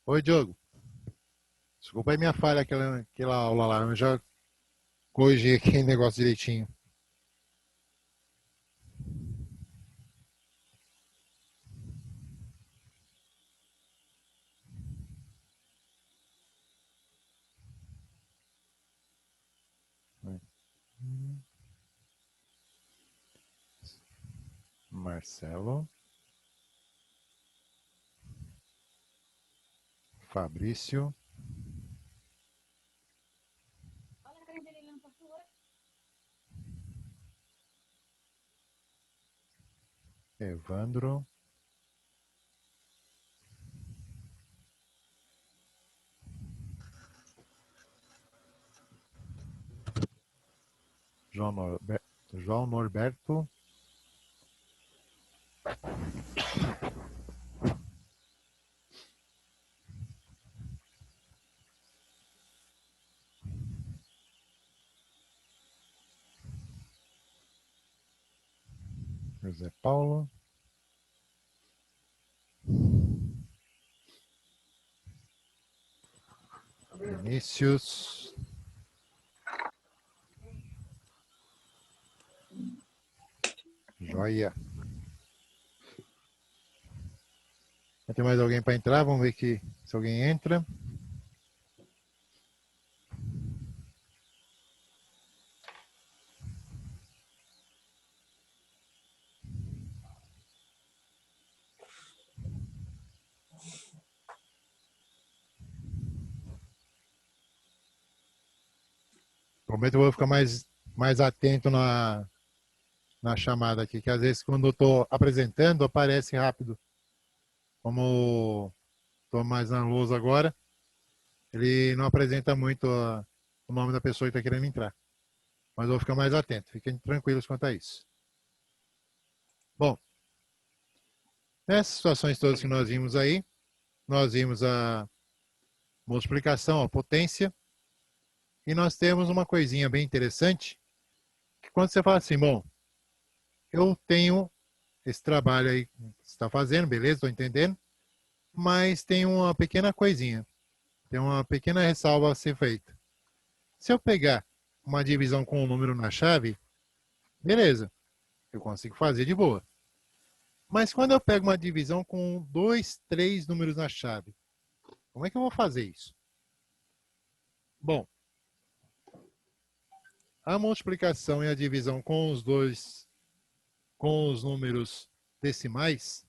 Oi, Diogo. Desculpa aí minha falha, aquela aula lá. Eu já corrigi aquele negócio direitinho. Marcelo, Fabrício, Evandro, João Norberto, José Paulo, Vinícius, Joia. Tem mais alguém para entrar? Vamos ver se alguém entra. Prometo que eu vou ficar mais atento na chamada aqui, que às vezes quando eu estou apresentando aparece rápido. Como estou mais na lousa agora, ele não apresenta muito o nome da pessoa que está querendo entrar. Mas eu vou ficar mais atento. Fiquem tranquilos quanto a isso. Bom, nessas situações todas que nós vimos aí, nós vimos a multiplicação, a potência, e nós temos uma coisinha bem interessante, que quando você fala assim, bom, eu tenho esse trabalho aí que você está fazendo, beleza, estou entendendo, mas tem uma pequena coisinha, tem uma pequena ressalva a ser feita. Se eu pegar uma divisão com um número na chave, beleza, eu consigo fazer de boa. Mas quando eu pego uma divisão com 2, 3 números na chave, como é que eu vou fazer isso? Bom, a multiplicação e a divisão com com os números decimais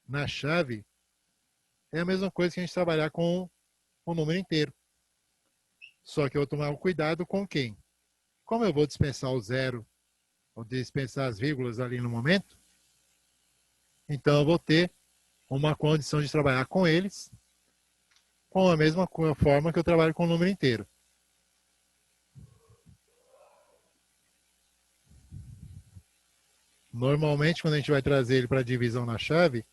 na chave é a mesma coisa que a gente trabalhar com o número inteiro. Só que eu vou tomar cuidado com quem? Como eu vou dispensar o zero, ou dispensar as vírgulas ali no momento, então eu vou ter uma condição de trabalhar com eles com a mesma forma que eu trabalho com o número inteiro. Normalmente, quando a gente vai trazer ele para a divisão na chave,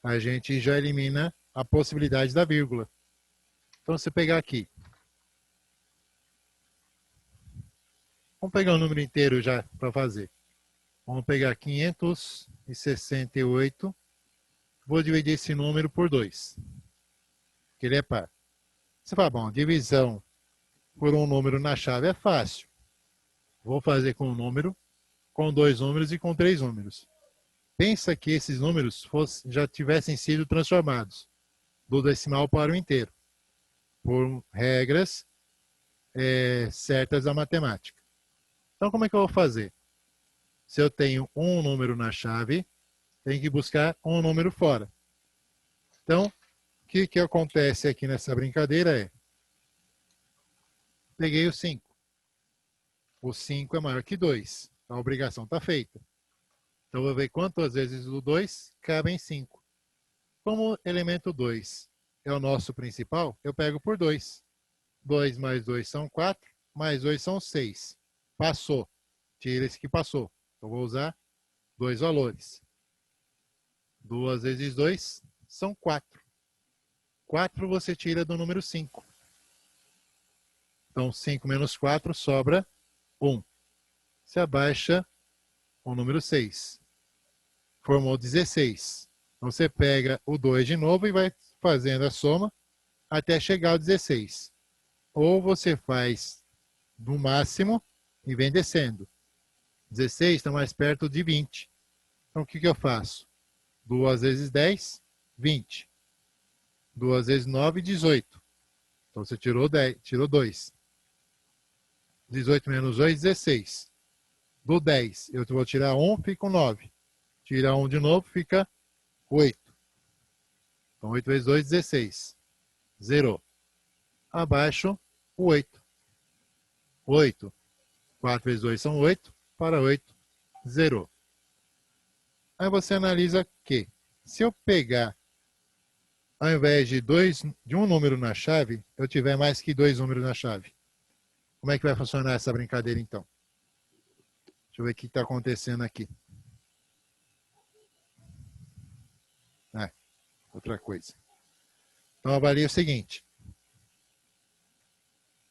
a gente já elimina a possibilidade da vírgula. Então, se pegar aqui, vamos pegar o número inteiro já para fazer. Vamos pegar 568, vou dividir esse número por 2, que ele é par. Você fala, bom, divisão por um número na chave é fácil. Vou fazer com um número, com 2 números e com 3 números. Pensa que esses números já tivessem sido transformados do decimal para o inteiro, por regras certas da matemática. Então, como é que eu vou fazer? Se eu tenho um número na chave, tenho que buscar um número fora. Então, o que acontece aqui nessa brincadeira é, peguei o 5. O 5 é maior que 2. A obrigação está feita. Então, eu vou ver quantas vezes o 2 cabe em 5. Como o elemento 2 é o nosso principal, eu pego por 2. 2 mais 2 são 4, mais 2 são 6. Passou. Tira esse que passou. Eu vou usar 2 valores. 2 vezes 2 são 4. 4 você tira do número 5. Então, 5 menos 4 sobra 1. Você abaixa o número 6. Formou 16. Então, você pega o 2 de novo e vai fazendo a soma até chegar ao 16. Ou você faz no máximo e vem descendo. 16 está mais perto de 20. Então, o que eu faço? 2 vezes 10, 20. 2 vezes 9, 18. Então, você tirou 10, tirou 2. 18 menos 2, 16. Do 10, eu vou tirar 1, fica 9. Tira 1 de novo, fica 8. Então, 8 vezes 2, 16. Zerou. Abaixo, o 8. 8. 4 vezes 2 são 8. Para 8, zerou. Aí você analisa que, se eu pegar, ao invés de um número na chave, eu tiver mais que 2 números na chave. Como é que vai funcionar essa brincadeira, então? Deixa eu ver o que está acontecendo aqui. Outra coisa. Então, avalie o seguinte.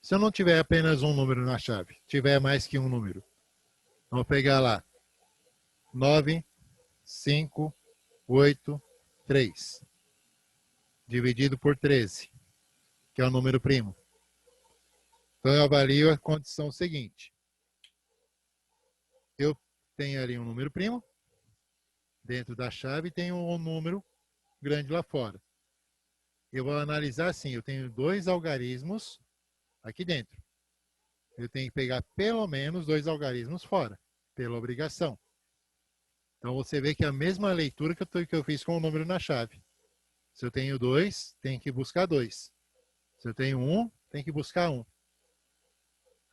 Se eu não tiver apenas um número na chave, tiver mais que um número, vou pegar lá 9, 5, 8, 3, dividido por 13, que é o número primo. Então, eu avalio a condição seguinte. Eu tenho ali um número primo, dentro da chave tem um número grande lá fora. Eu vou analisar assim, eu tenho 2 algarismos aqui dentro. Eu tenho que pegar pelo menos 2 algarismos fora, pela obrigação. Então você vê que é a mesma leitura que eu fiz com o número na chave. Se eu tenho 2, tem que buscar 2. Se eu tenho 1, tem que buscar 1.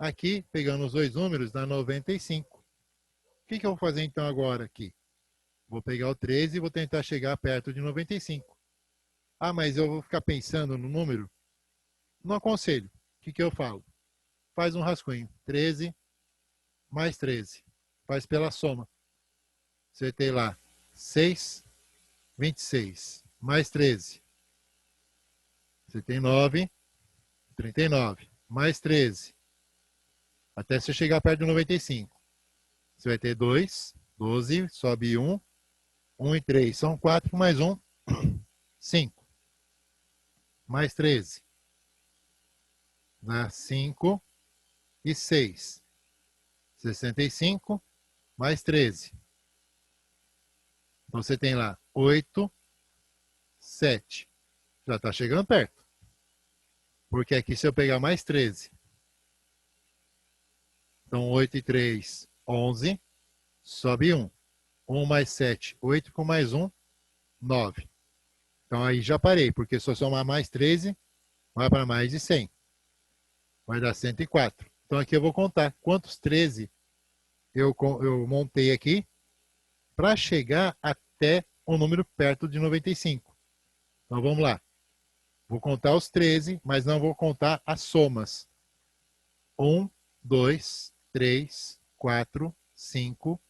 Aqui, pegando os 2 números, dá 95. O que eu vou fazer então agora aqui? Vou pegar o 13 e vou tentar chegar perto de 95. Ah, mas eu vou ficar pensando no número? Não aconselho. O que eu falo? Faz um rascunho. 13 mais 13. Faz pela soma. Você tem lá 6, 26. Mais 13. Você tem 9, 39. Mais 13. Até você chegar perto de 95. Você vai ter 2, 12, sobe 1. 1 e 3 são 4, mais 1, 5. Mais 13. Dá 5 e 6. 65 mais 13. Então você tem lá 8, 7. Já está chegando perto. Porque aqui se eu pegar mais 13. Então 8 e 3, 11. Sobe 1. 1 mais 7, 8 com mais 1, 9. Então aí já parei, porque se eu somar mais 13, vai para mais de 100. Vai dar 104. Então aqui eu vou contar quantos 13 eu montei aqui para chegar até um número perto de 95. Então vamos lá. Vou contar os 13, mas não vou contar as somas. 1, 2, 3, 4, 5,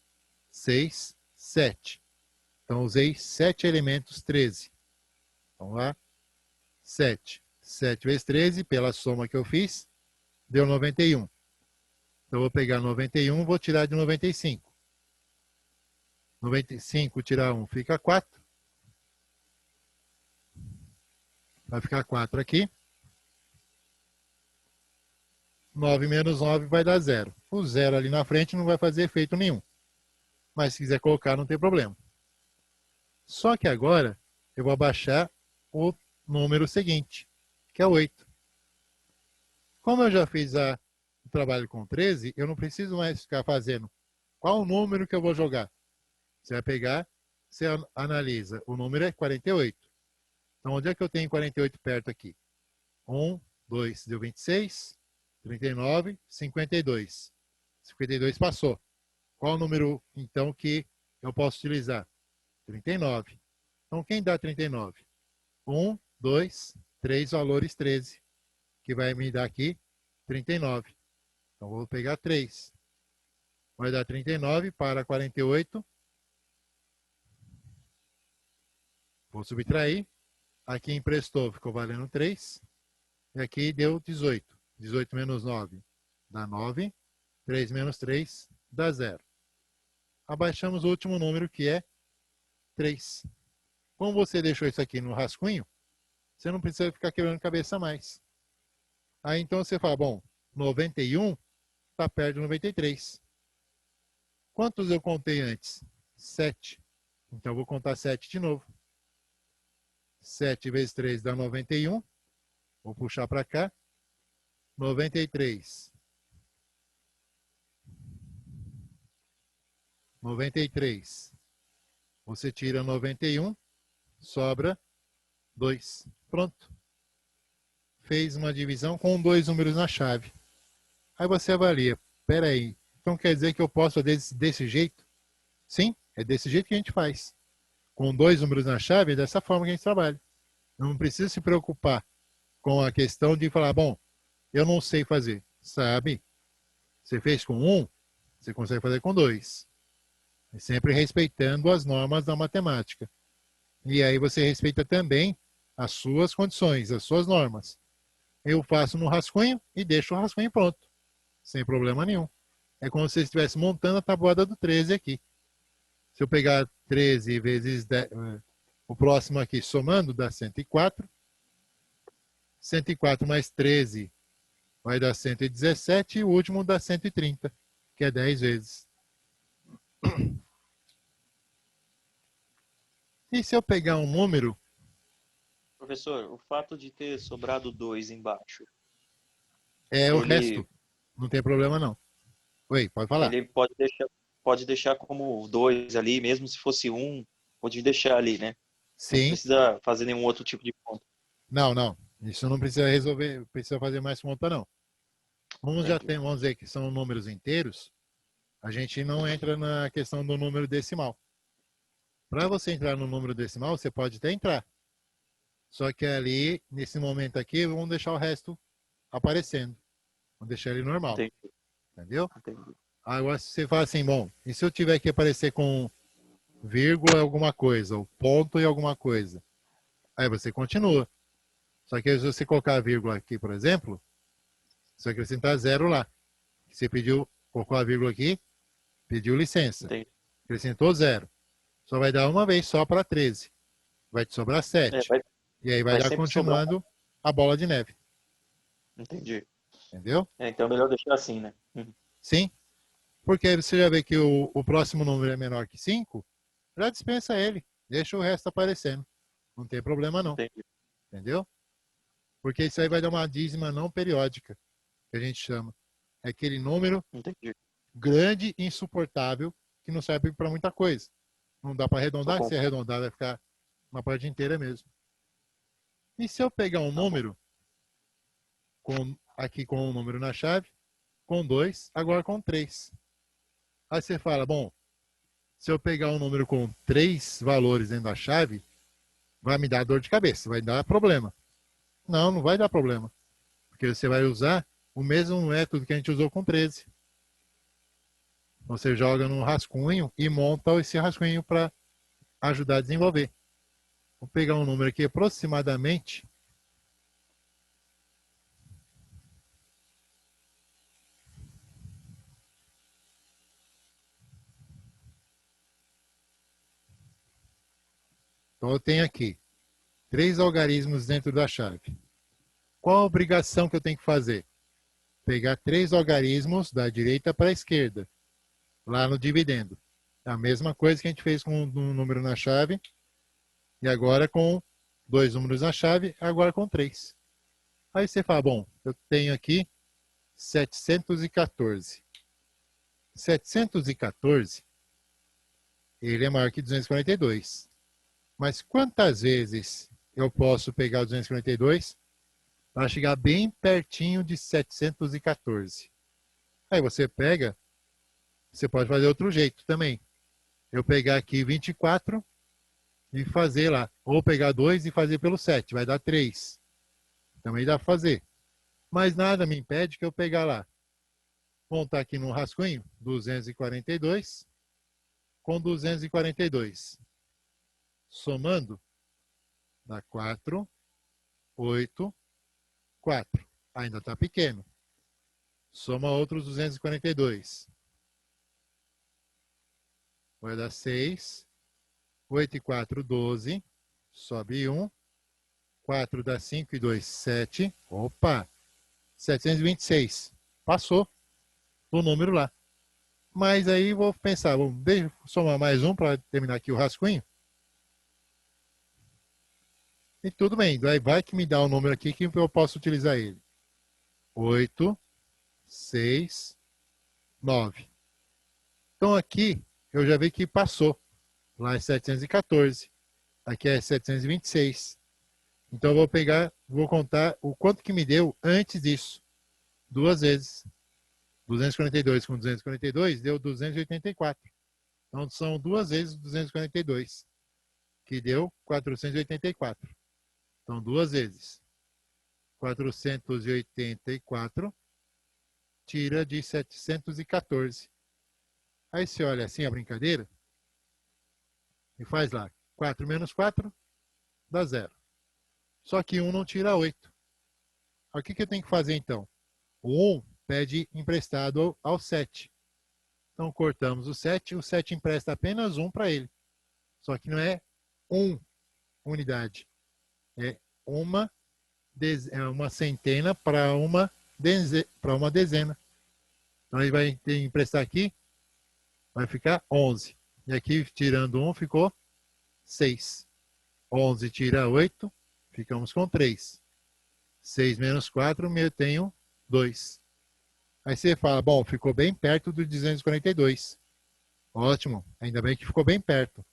6, 7. Então usei 7 elementos 13. Vamos lá. 7. 7 vezes 13, pela soma que eu fiz, deu 91. Então eu vou pegar 91 e vou tirar de 95. 95 tirar 1 fica 4. Vai ficar 4 aqui. 9 menos 9 vai dar 0. O 0 ali na frente não vai fazer efeito nenhum. Mas se quiser colocar, não tem problema. Só que agora eu vou abaixar o número seguinte, que é 8. Como eu já fiz o trabalho com 13, eu não preciso mais ficar fazendo qual o número que eu vou jogar. Você vai pegar, você analisa. O número é 48. Então, onde é que eu tenho 48 perto aqui? 1, 2, deu 26, 39, 52. 52 passou. Qual o número, então, que eu posso utilizar? 39. Então, quem dá 39? 1, 2, 3 valores 13, que vai me dar aqui 39. Então, vou pegar 3. Vai dar 39 para 48. Vou subtrair. Aqui emprestou, ficou valendo 3. E aqui deu 18. 18 menos 9 dá 9. 3 menos 3 dá 0. Abaixamos o último número, que é 3. Como você deixou isso aqui no rascunho, você não precisa ficar quebrando cabeça mais. Aí então você fala, bom, 91 está perto de 93. Quantos eu contei antes? 7. Então eu vou contar 7 de novo. 7 vezes 3 dá 91. Vou puxar para cá. 93. 93. Você tira 91, sobra 2. Pronto. Fez uma divisão com 2 números na chave. Aí você avalia. Espera aí. Então quer dizer que eu posso fazer desse jeito? Sim, é desse jeito que a gente faz. Com 2 números na chave, é dessa forma que a gente trabalha. Não precisa se preocupar com a questão de falar, bom, eu não sei fazer. Sabe? Você fez com 1, você consegue fazer com 2. Sempre respeitando as normas da matemática. E aí você respeita também as suas condições, as suas normas. Eu faço no rascunho e deixo o rascunho pronto, sem problema nenhum. É como se você estivesse montando a tabuada do 13 aqui. Se eu pegar 13 vezes 10, o próximo aqui somando dá 104. 104 mais 13 vai dar 117 e o último dá 130, que é 10 vezes. E se eu pegar um número... Professor, o fato de ter sobrado 2 embaixo, É o ele, resto. Não tem problema não. Oi, pode falar. ele pode deixar como 2 ali, mesmo se fosse 1, pode deixar ali, né? Não Sim. precisa fazer nenhum outro tipo de conta. Não, não. Isso não precisa resolver, precisa fazer mais conta não. Como já Entendi. tem, vamos dizer que são números inteiros, a gente não entra na questão do número decimal. Para você entrar no número decimal, você pode até entrar. Só que ali, nesse momento aqui, vamos deixar o resto aparecendo. Vamos deixar ele normal. Entendi. Entendeu? Entendi. Agora, se você fala assim, bom, e se eu tiver que aparecer com vírgula e alguma coisa, ou ponto e alguma coisa? Aí você continua. Só que se você colocar a vírgula aqui, por exemplo, você acrescentar zero lá. Você pediu, colocou a vírgula aqui, pediu licença. Entendi. Acrescentou zero. Só vai dar uma vez só para 13. Vai te sobrar É, 7. E aí vai vai dar sempre sobrar. continuando a bola de neve. Entendi. Entendeu? Então é melhor deixar assim, né? Sim. Porque aí você já vê que o próximo número é menor que 5, já dispensa ele. Deixa o resto aparecendo. Não tem problema não. Entendi. Entendeu? Porque isso aí vai dar uma dízima não periódica, que a gente chama. É aquele número Entendi. grande e insuportável que não serve para muita coisa. Não dá para Só arredondar, se confuso. arredondar vai ficar uma parte inteira mesmo. E se eu pegar um Tá bom. número, aqui com um número na chave, com 2, agora com 3. Aí você fala, bom, se eu pegar um número com 3 valores dentro da chave, vai me dar dor de cabeça, vai dar problema. Não, não vai dar problema. Porque você vai usar o mesmo método que a gente usou com 13. Você joga no rascunho e monta esse rascunho para ajudar a desenvolver. Vou pegar um número aqui aproximadamente. Então eu tenho aqui 3 algarismos dentro da chave. Qual a obrigação que eu tenho que fazer? Pegar 3 algarismos da direita para a esquerda, lá no dividendo. É a mesma coisa que a gente fez com um número na chave, e agora com 2 números na chave, agora com 3. Aí você fala, bom, eu tenho aqui 714. 714, ele é maior que 242. Mas quantas vezes eu posso pegar o 242 para chegar bem pertinho de 714? Aí você pega, você pode fazer outro jeito também. Eu pegar aqui 24 e fazer lá. Ou pegar 2 e fazer pelo 7, vai dar 3. Também dá para fazer. Mas nada me impede que eu pegar lá. Montar aqui no rascunho, 242 com 242. Somando, dá 4, 8, 4. Ainda está pequeno. Soma outros 242. Vai dar 6. 8 e 4, 12. Sobe 1. 4 dá 5 e 2, 7. Opa! 726. Passou o número lá. Mas aí vou pensar, deixa eu somar mais um para terminar aqui o rascunho. E tudo bem, vai que me dá um número aqui que eu posso utilizar ele. 8, 6, 9. Então aqui eu já vi que passou. Lá é 714. Aqui é 726. Então eu vou pegar, vou contar o quanto que me deu antes disso. Duas vezes. 242 com 242 deu 284. Então são duas vezes 242, que deu 484. Então duas vezes. 484 tira de 714. Aí você olha assim a brincadeira e faz lá. 4 menos 4 dá 0. Só que 1 não tira 8. O que eu tenho que fazer então? O 1 pede emprestado ao 7. Então cortamos o 7 empresta apenas 1 para ele. Só que não é 1 unidade. É uma centena para uma dezena. Então ele vai ter que emprestar aqui, vai ficar 11. E aqui, tirando 1, ficou 6. 11 tira 8, ficamos com 3. 6 menos 4, eu tenho 2. Aí você fala, bom, ficou bem perto do 242. Ótimo, ainda bem que ficou bem perto.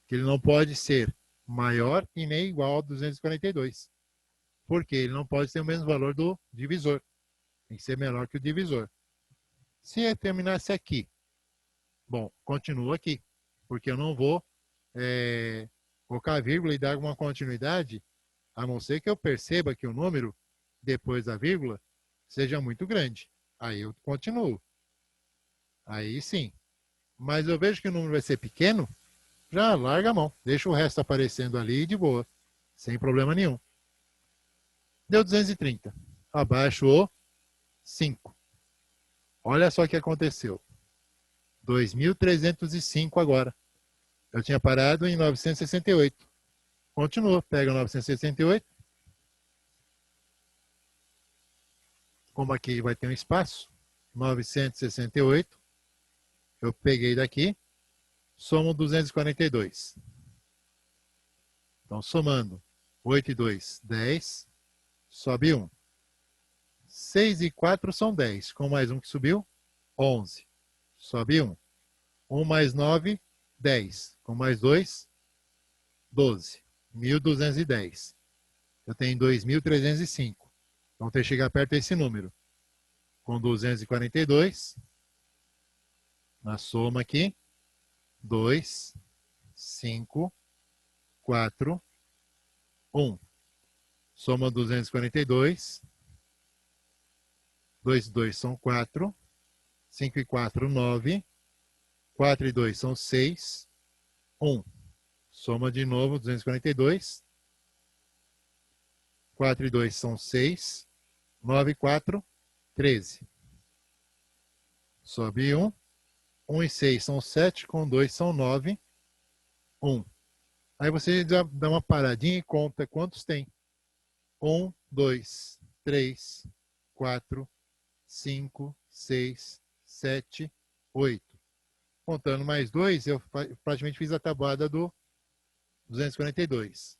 Que ele não pode ser maior e nem igual ao 242. Porque ele não pode ter o mesmo valor do divisor. Tem que ser menor que o divisor. Se terminasse aqui, bom, continua aqui. Porque eu não vou colocar vírgula e dar uma continuidade, a não ser que eu perceba que o número, depois da vírgula, seja muito grande. Aí eu continuo. Aí sim. Mas eu vejo que o número vai ser pequeno, já larga a mão. Deixa o resto aparecendo ali de boa. Sem problema nenhum. Deu 230. Abaixo o 5. Olha só o que aconteceu. 2.305 agora. Eu tinha parado em 968. Continua. Pega 968. Como aqui vai ter um espaço, 968. Eu peguei daqui. Somo 242. Então, somando 8 e 2, 10. Sobe 1. 6 e 4 são 10. Com mais um que subiu, 11. Sobe 1. 1 mais 9, 10. Com mais 2, 12. 1.210. Eu tenho 2.305. Então, tem que chegar perto desse número. Com 242. Na soma aqui. 2, 5, 4, 1. Soma 242. 2 e 2 são 4. 5 e 4, 9. 4 e 2 são 6. 1. Soma de novo 242. 4 e 2 são 6. 9 e 4, 13. Sobe 1. 1 e 6 são 7. Com 2 são 9. 1. Aí você dá uma paradinha e conta quantos tem. 1, 2, 3, 4, 5, 6, 7, 8. Contando mais 2, eu praticamente fiz a tabuada do 242.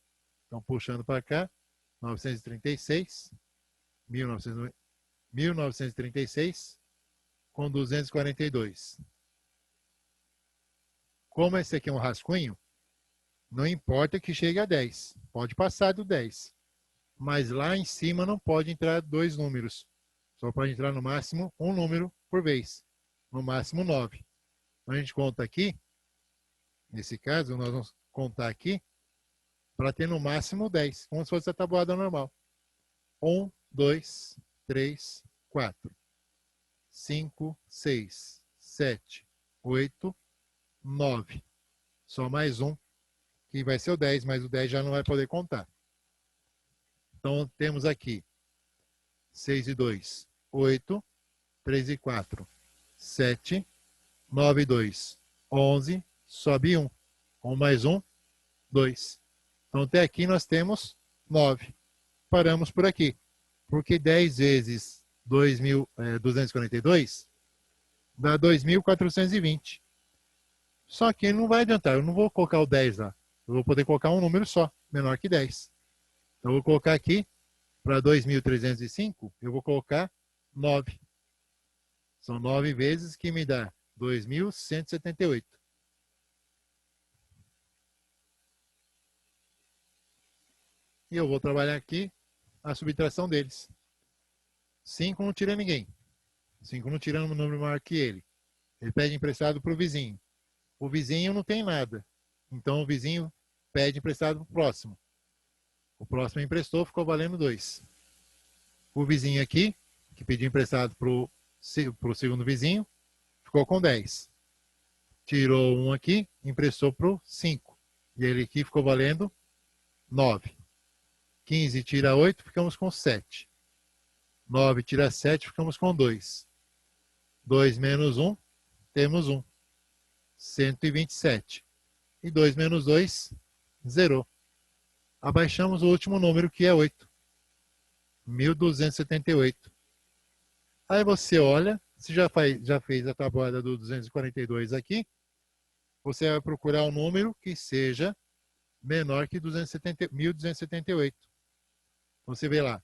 Então, puxando para cá, 936, 1936, com 242. Como esse aqui é um rascunho, não importa que chegue a 10. Pode passar do 10. Mas lá em cima não pode entrar dois números. Só pode entrar no máximo um número por vez. No máximo 9. Então a gente conta aqui. Nesse caso, nós vamos contar aqui para ter no máximo 10. Como se fosse a tabuada normal. 1, 2, 3, 4, 5, 6, 7, 8, 9. Só mais um, que vai ser o 10, mas o 10 já não vai poder contar. Então, temos aqui 6 e 2, 8, 3 e 4, 7, 9 e 2, 11, sobe 1. 1 mais 1, 2. Então, até aqui nós temos 9. paramos por aqui. Porque 10 vezes 2.242 dá 2.420. Só que não vai adiantar, eu não vou colocar o 10 lá. Eu vou poder colocar um número só, menor que 10. Então eu vou colocar aqui, para 2.305, eu vou colocar 9. São 9 vezes que me dá 2.178. E eu vou trabalhar aqui a subtração deles. 5 não tira ninguém. 5 não tira um número maior que ele. Ele pede emprestado para o vizinho. O vizinho não tem nada. Então o vizinho pede emprestado para o próximo. O próximo emprestou, ficou valendo 2. O vizinho aqui, que pediu emprestado para o segundo vizinho, ficou com 10. Tirou um aqui, emprestou para o 5. E ele aqui ficou valendo 9. 15 tira 8, ficamos com 7. 9 tira 7, ficamos com 2. 2 menos 1, temos 1. 127. E 2 menos 2, 0. Abaixamos o último número, que é 8. 1.278. Aí você olha, se já fez a tabuada do 242 aqui, você vai procurar um número que seja menor que 1.278. Você vê lá,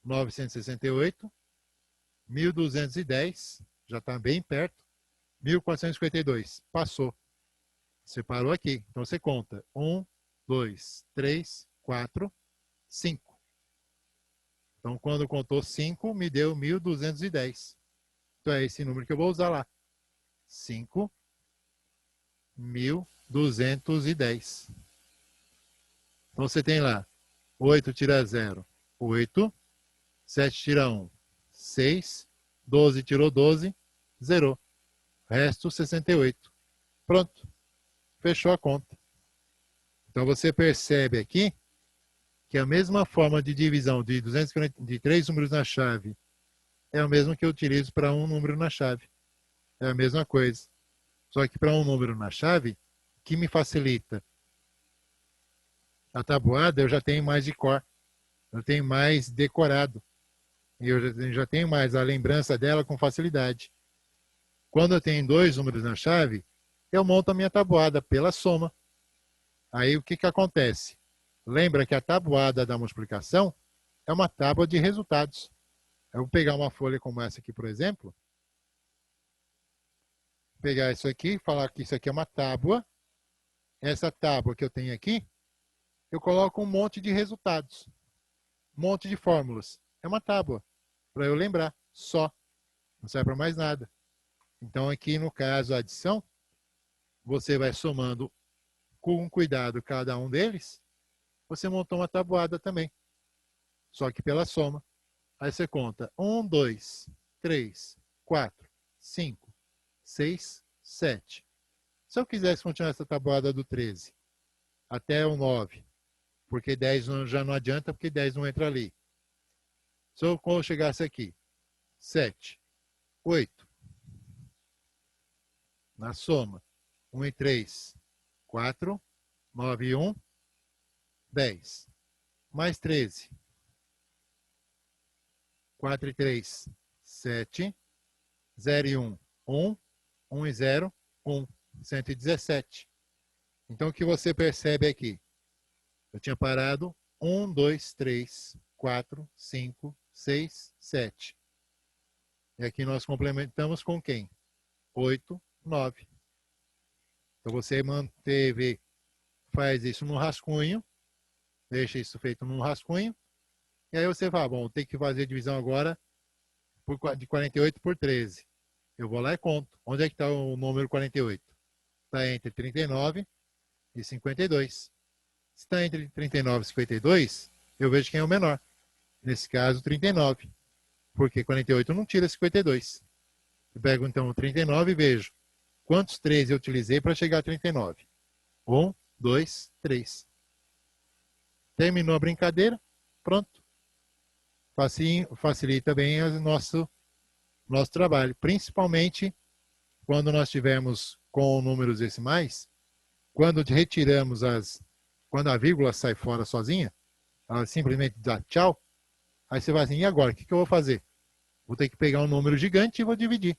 968, 1.210, já está bem perto, 1.452, passou. Você parou aqui, então você conta 1, 2, 3, 4, 5. Então, quando contou 5, me deu 1.210. Então, é esse número que eu vou usar lá. 5, 1.210. Então, você tem lá 8 tira 0, 8. 7 tira 1, 6. 12 tirou 12, 0. Resto 68. Pronto. Fechou a conta. Então, você percebe aqui que a mesma forma de divisão de 3 números na chave é a mesma que eu utilizo para um número na chave. É a mesma coisa. Só que para um número na chave, o que me facilita? A tabuada eu já tenho mais de cor. Eu tenho mais decorado. E eu já tenho mais a lembrança dela com facilidade. Quando eu tenho 2 números na chave, eu monto a minha tabuada pela soma. Aí o que acontece? Lembra que a tabuada da multiplicação é uma tábua de resultados. Eu vou pegar uma folha como essa aqui, por exemplo. Pegar isso aqui, falar que isso aqui é uma tábua. Essa tábua que eu tenho aqui, eu coloco um monte de resultados. Um monte de fórmulas. É uma tábua. Para eu lembrar, só. Não serve para mais nada. Então aqui no caso a adição, você vai somando com cuidado cada um deles. Você montou uma tabuada também. Só que pela soma. Aí você conta 1, 2, 3, 4, 5, 6, 7. Se eu quisesse continuar essa tabuada do 13 até o 9, porque 10 já não adianta, porque 10 não entra ali. Se eu chegasse aqui, 7, 8, na soma, 1 e 3, 4, 9 e 1, 10. Mais 13. 4 e 3, 7. 0 e 1, 1. 1 e 0, 1. 117. Então, o que você percebe aqui? Eu tinha parado 1, 2, 3, 4, 5, 6, 7. E aqui nós complementamos com quem? 8, 9. Então, você manteve, faz isso no rascunho, deixa isso feito num rascunho, e aí você fala, bom, tem que fazer a divisão agora de 48 por 13. Eu vou lá e conto. Onde é que está o número 48? Está entre 39 e 52. Se está entre 39 e 52, eu vejo quem é o menor. Nesse caso, 39. Porque 48 não tira 52. Eu pego então o 39 e vejo quantos 13 eu utilizei para chegar a 39. 1, 2, 3. Terminou a brincadeira, pronto. Facilita bem o nosso trabalho, principalmente quando nós tivermos com números decimais, quando retiramos quando a vírgula sai fora sozinha, ela simplesmente dá tchau, aí você vai assim, e agora? O que eu vou fazer? Vou ter que pegar um número gigante e vou dividir.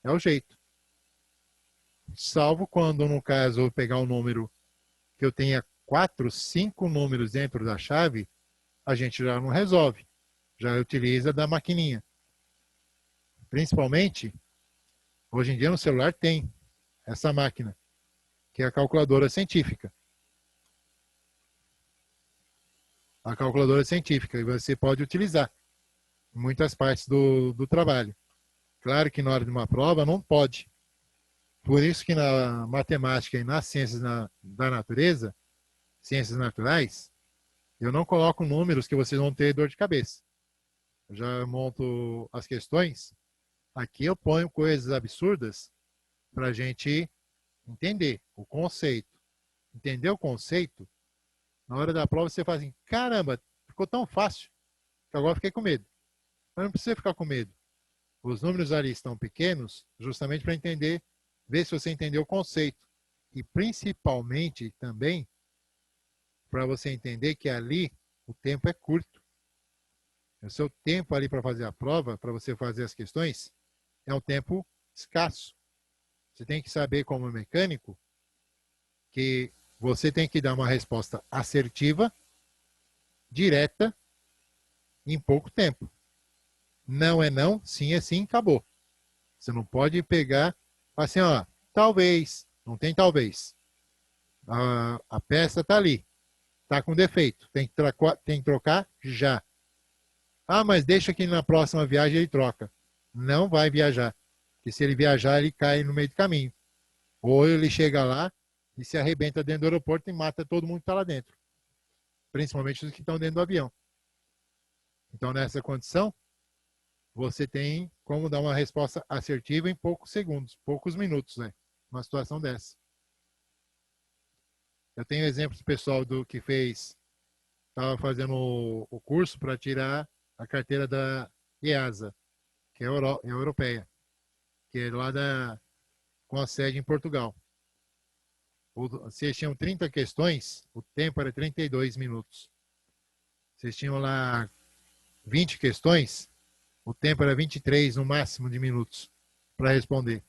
É o jeito. Salvo quando, no caso, eu pegar um número que eu tenha 4, 5 números dentro da chave, a gente já não resolve. Já utiliza da maquininha. Principalmente, hoje em dia no celular tem essa máquina, que é a calculadora científica. A calculadora científica, e você pode utilizar em muitas partes do trabalho. Claro que na hora de uma prova não pode. Por isso que na matemática e nas ciências da natureza, ciências naturais, eu não coloco números que vocês vão ter dor de cabeça. Eu já monto as questões. Aqui eu ponho coisas absurdas para a gente entender o conceito. Entender o conceito, na hora da prova você fala assim, caramba, ficou tão fácil que agora fiquei com medo. Mas não precisa ficar com medo. Os números ali estão pequenos justamente para entender, ver se você entendeu o conceito. E principalmente também para você entender que ali o tempo é curto. O seu tempo ali para fazer a prova, para você fazer as questões, é um tempo escasso. Você tem que saber, como mecânico, que você tem que dar uma resposta assertiva, direta, em pouco tempo. Não é não, sim é sim, acabou. Você não pode pegar assim, ó, talvez, não tem talvez. A peça está ali, está com defeito, tem que trocar já. Ah, mas deixa que na próxima viagem ele troca. Não vai viajar. Porque se ele viajar, ele cai no meio do caminho. Ou ele chega lá e se arrebenta dentro do aeroporto e mata todo mundo que está lá dentro. Principalmente os que estão dentro do avião. Então, nessa condição, você tem como dar uma resposta assertiva em poucos segundos, poucos minutos, né? Uma situação dessa. Eu tenho exemplos pessoal do que fez, estava fazendo o curso para tirar a carteira da EASA, que é europeia, que é lá com a sede em Portugal. Vocês tinham 30 questões, o tempo era 32 minutos. Vocês tinham lá 20 questões, o tempo era 23 no máximo de minutos para responder.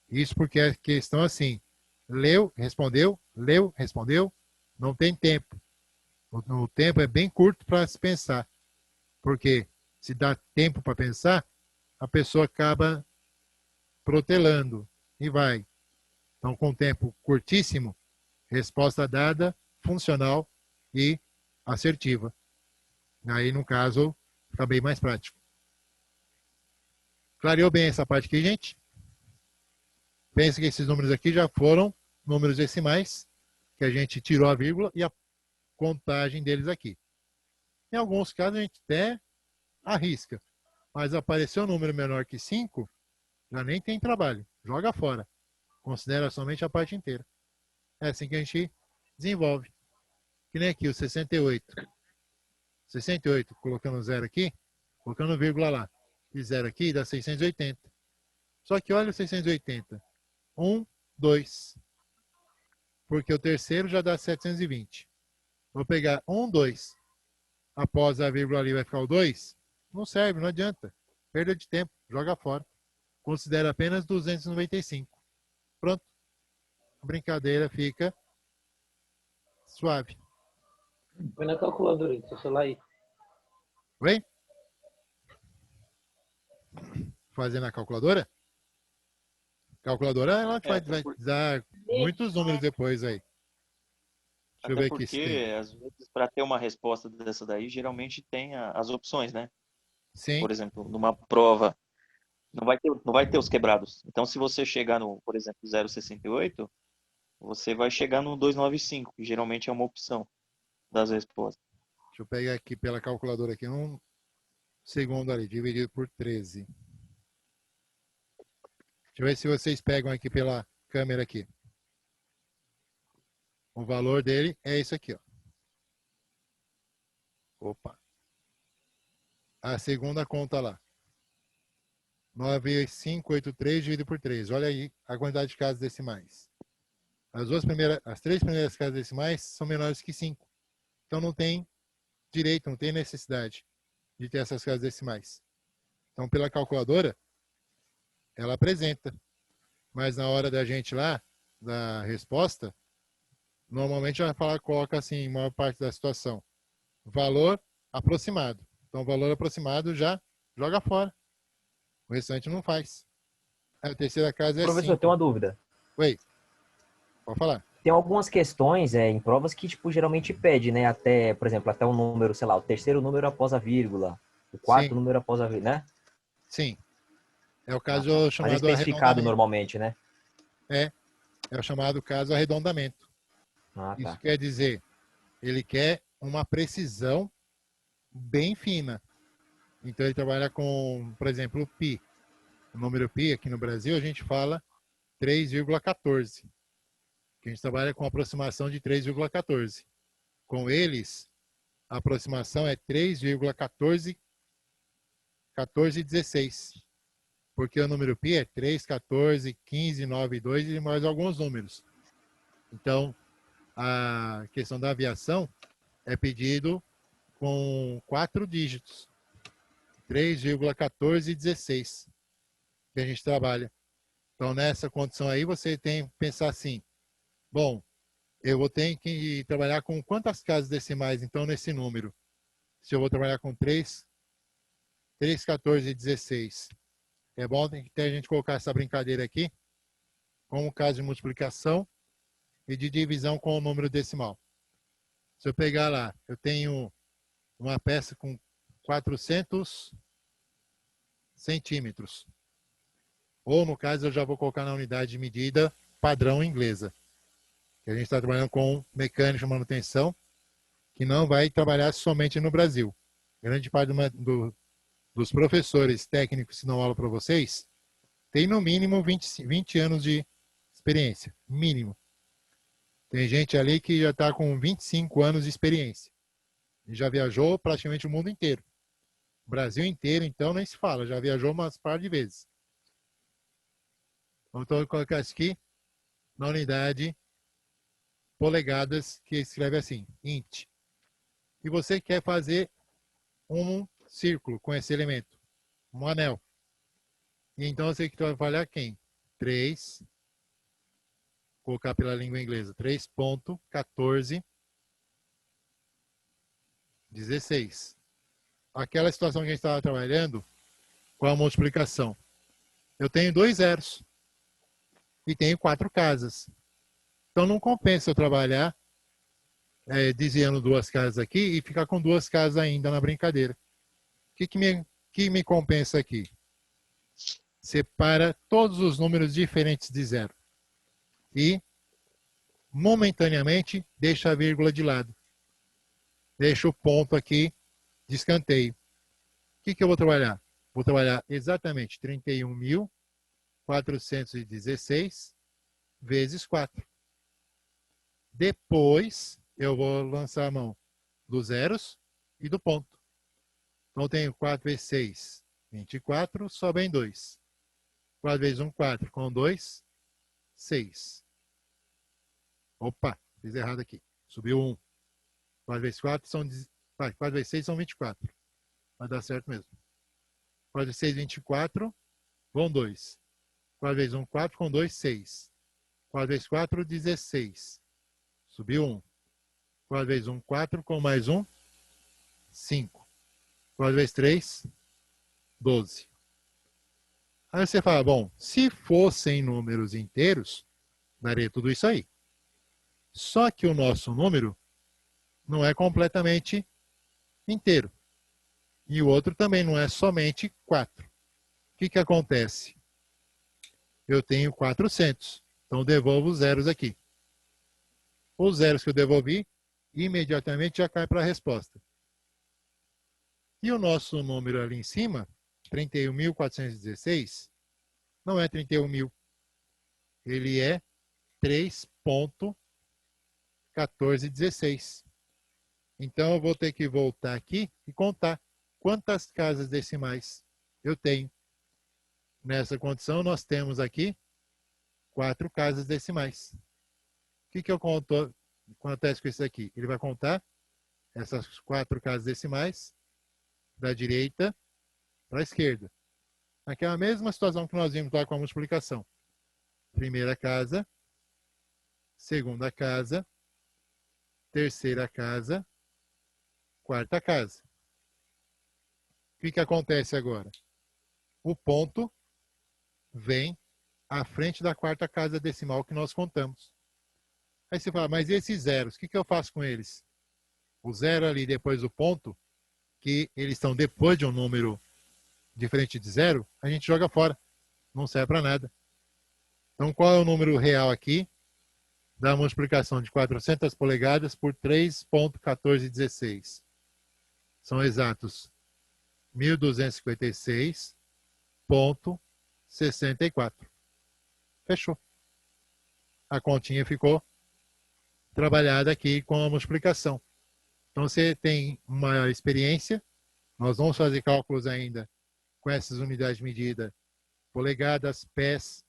Isso porque a questão assim, leu, respondeu, não tem tempo. O tempo é bem curto para se pensar. Porque se dá tempo para pensar, a pessoa acaba protelando e vai. Então, com tempo curtíssimo, resposta dada, funcional e assertiva. Aí, no caso, fica bem mais prático. Clareou bem essa parte aqui, gente? Pense que esses números aqui já foram números decimais, que a gente tirou a vírgula e a contagem deles aqui. Em alguns casos, a gente até arrisca, mas apareceu um número menor que 5, já nem tem trabalho, joga fora. Considera somente a parte inteira. É assim que a gente desenvolve. Que nem aqui o 68. 68, colocando zero aqui, colocando vírgula lá. E zero aqui dá 680. Só que olha o 680. 1, 2. Porque o terceiro já dá 720. Vou pegar 1, 2. Após a vírgula ali vai ficar o 2. Não serve, não adianta. Perda de tempo, joga fora. Considera apenas 295. Pronto. A brincadeira fica suave. Põe na calculadora aí, do seu celular aí. Vem? Fazer na calculadora? Calculadora, ela vai dar muitos números depois aí. Deixa eu ver aqui se tem. Porque, às vezes, para ter uma resposta dessa daí, geralmente tem as opções, né? Sim, Por exemplo, numa prova, não vai ter os quebrados. Então, se você chegar no, por exemplo, 0,68, você vai chegar no 295, que geralmente é uma opção das respostas. deixa eu pegar aqui pela calculadora aqui, um segundo ali, dividido por 13. Deixa eu ver se vocês pegam aqui pela câmera aqui. O valor dele é esse aqui, ó. Opa. A segunda conta lá. 9,583 dividido por 3. Olha aí a quantidade de casas decimais. As três primeiras casas decimais são menores que 5. Então não tem direito, não tem necessidade de ter essas casas decimais. Então, pela calculadora, ela apresenta. Mas na hora da gente lá, da resposta, normalmente vai falar, coloca assim, em maior parte da situação, valor aproximado. Então, o valor aproximado já joga fora. O restante não faz. A terceira casa é Professor, tem uma 5. dúvida. Oi, pode falar. Tem algumas questões em provas que, tipo, geralmente pede, né? Até, por exemplo, até um número, sei lá, o terceiro número após a vírgula, o quarto Sim, número após a vírgula, né? sim. É o Ah, caso tá. Mas é chamado especificado arredondamento. normalmente, né? É o chamado caso arredondamento. Ah, Isso tá. quer dizer, ele quer uma precisão bem fina. Então ele trabalha com, por exemplo, o pi. O número pi aqui no Brasil a gente fala 3,14. Que a gente trabalha com aproximação de 3,14. Com eles, a aproximação é 3,1416. Porque o número pi é 3, 14, 15, 9, 2 e mais alguns números. Então, a questão da aviação é pedido com 4 dígitos, 3,1416, que a gente trabalha. Então, nessa condição aí, você tem que pensar assim, bom, eu vou ter que trabalhar com quantas casas decimais, então, nesse número? Se eu vou trabalhar com 3, 3, 14 e 16. É bom ter a gente colocar essa brincadeira aqui, como caso de multiplicação e de divisão com o número decimal. Se eu pegar lá, eu tenho uma peça com 400 centímetros. Ou, no caso, eu já vou colocar na unidade de medida padrão inglesa. Que a gente está trabalhando com mecânica de manutenção, que não vai trabalhar somente no Brasil. Grande parte dos professores técnicos que dão aula para vocês tem no mínimo 20 anos de experiência. Mínimo. Tem gente ali que já está com 25 anos de experiência. E já viajou praticamente o mundo inteiro. O Brasil inteiro, então, nem se fala. Já viajou umas par de vezes. Então, eu vou colocar isso aqui na unidade polegadas, que escreve assim, int. E você quer fazer um círculo com esse elemento, um anel. E então você vai trabalhar quem? 3, colocar pela língua inglesa, 3,1416. Aquela situação que a gente estava trabalhando com a multiplicação. Eu tenho 2 zeros e tenho 4 casas. Então não compensa eu trabalhar desviando 2 casas aqui e ficar com 2 casas ainda na brincadeira. O que me compensa aqui? Separa todos os números diferentes de zero. E, momentaneamente, deixa a vírgula de lado. Deixa o ponto aqui de escanteio. O que eu vou trabalhar? Vou trabalhar exatamente 31.416 vezes 4. Depois, eu vou lançar a mão dos zeros e do ponto. Então, eu tenho 4 vezes 6, 24, sobem 2. 4 vezes 1, 4. Com 2, 6. Opa, fiz errado aqui. Subiu 1. 4 vezes 4 são... 4 vezes 6 são 24. Vai dar certo mesmo. 4 vezes 6, 24. Vão 2. 4 vezes 1, 4. Com 2, 6. 4 vezes 4, 16. Subiu 1. 4 vezes 1, 4. Com mais 1, 5. 4 vezes 3, 12. Aí você fala, bom, se fossem números inteiros, daria tudo isso aí. Só que o nosso número não é completamente inteiro. E o outro também não é somente 4. O que acontece? Eu tenho 400. Então, devolvo os zeros aqui. Os zeros que eu devolvi, imediatamente já cai para a resposta. E o nosso número ali em cima, 31.416, não é 31.000. Ele é 3,1416. Então, eu vou ter que voltar aqui e contar quantas casas decimais eu tenho. Nessa condição, nós temos aqui 4 casas decimais. O que eu conto, acontece com isso aqui? Ele vai contar essas 4 casas decimais da direita para a esquerda. Naquela mesma situação que nós vimos lá com a multiplicação. Primeira casa, segunda casa, terceira casa, quarta casa. O que acontece agora? O ponto vem à frente da quarta casa decimal que nós contamos. Aí você fala, mas e esses zeros? O que eu faço com eles? O zero ali depois do ponto, que eles estão depois de um número diferente de zero, a gente joga fora. Não serve para nada. Então, qual é o número real aqui da multiplicação de 400 polegadas por 3,1416? São exatos 1.256,64. Fechou. A continha ficou trabalhada aqui com a multiplicação. Então, você tem uma experiência. Nós vamos fazer cálculos ainda com essas unidades de medida, polegadas, pés,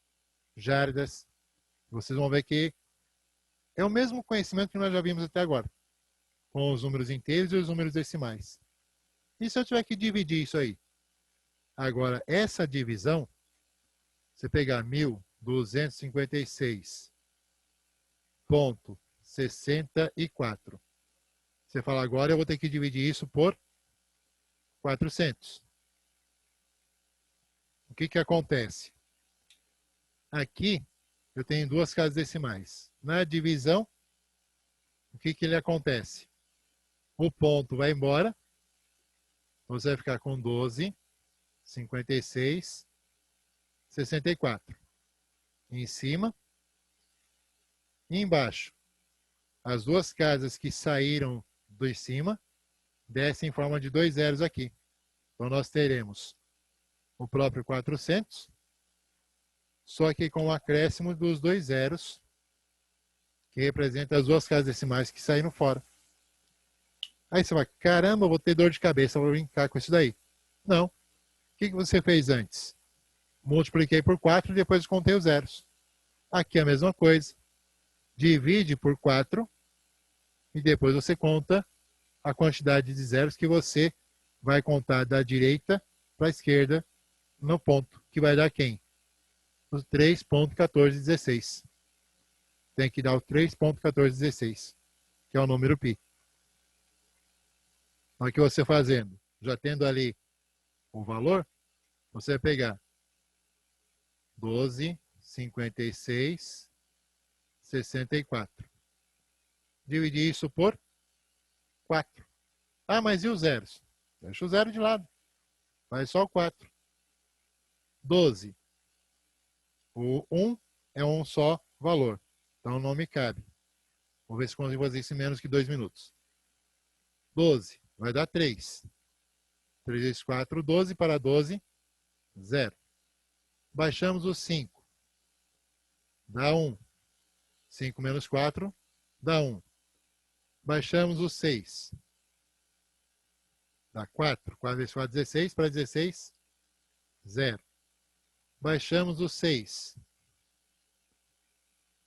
jardas. Vocês vão ver que é o mesmo conhecimento que nós já vimos até agora, com os números inteiros e os números decimais. E se eu tiver que dividir isso aí? Agora, essa divisão, você pegar 1.256,64. Você fala, agora eu vou ter que dividir isso por 400. O que acontece? Aqui eu tenho 2 casas decimais. Na divisão, o que ele acontece? O ponto vai embora. Você vai ficar com 12, 56, 64. Em cima e embaixo. As 2 casas que saíram de cima descem em forma de 2 zeros aqui. Então nós teremos o próprio 400, só que com o acréscimo dos 2 zeros, que representa as 2 casas decimais que saíram fora. Aí você vai, caramba, eu vou ter dor de cabeça, vou brincar com isso daí. Não. O que você fez antes? Multipliquei por 4 e depois contei os zeros. Aqui é a mesma coisa. Divide por 4 e depois você conta a quantidade de zeros que você vai contar da direita para a esquerda no ponto, que vai dar quem? O 3,1416. Tem que dar o 3,1416, que é o número π. Olha o que você fazendo. Já tendo ali o valor, você vai pegar 12, 56, 64. Dividir isso por 4. Ah, mas e os zeros? Deixa o zero de lado. Faz só o 4. 12. O 1 é um só valor. Então não me cabe. Vou ver se consigo fazer isso em menos que 2 minutos. 12 vai dar 3. 3 vezes 4, 12 para 12, 0. Baixamos o 5. Dá 1. 5 menos 4 dá 1. Baixamos o 6. Dá 4. 4 vezes 4, 16. Para 16, 0. Baixamos o 6.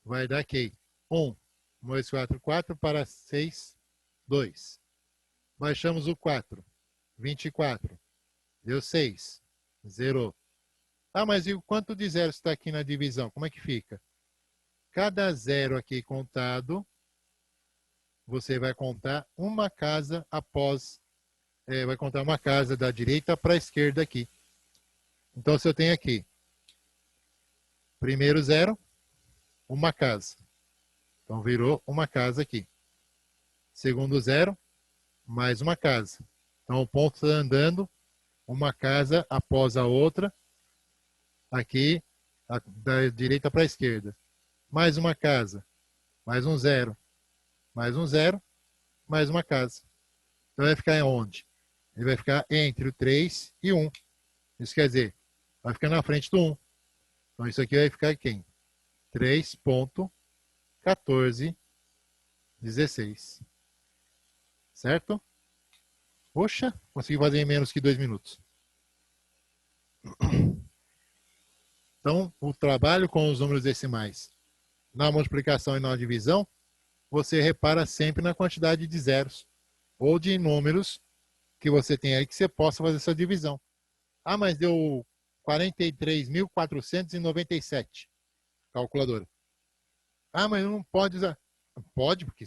Vai dar aqui 1. 1 vezes 4, 4. Para 6, 2. Baixamos o 4. 24. Deu 6. Zerou. Ah, mas e o quanto de zeros está aqui na divisão? Como é que fica? Cada zero aqui contado, você vai contar uma casa após, vai contar uma casa da direita para a esquerda aqui. Então, se eu tenho aqui, primeiro zero, uma casa. Então, virou uma casa aqui. Segundo zero, mais uma casa. Então, o ponto está andando uma casa após a outra, aqui, da direita para a esquerda. Mais uma casa, mais um zero, mais um zero, mais uma casa. Então, vai ficar onde? Ele vai ficar entre o 3 e 1. Isso quer dizer, vai ficar na frente do 1. Então, isso aqui vai ficar quem? 3,1416. Certo? Poxa, consegui fazer em menos que 2 minutos. Então, o trabalho com os números decimais na multiplicação e na divisão, você repara sempre na quantidade de zeros. ou de números que você tem aí que você possa fazer essa divisão. Ah, mas deu 43.497, calculadora. Ah, mas não pode usar. Pode, porque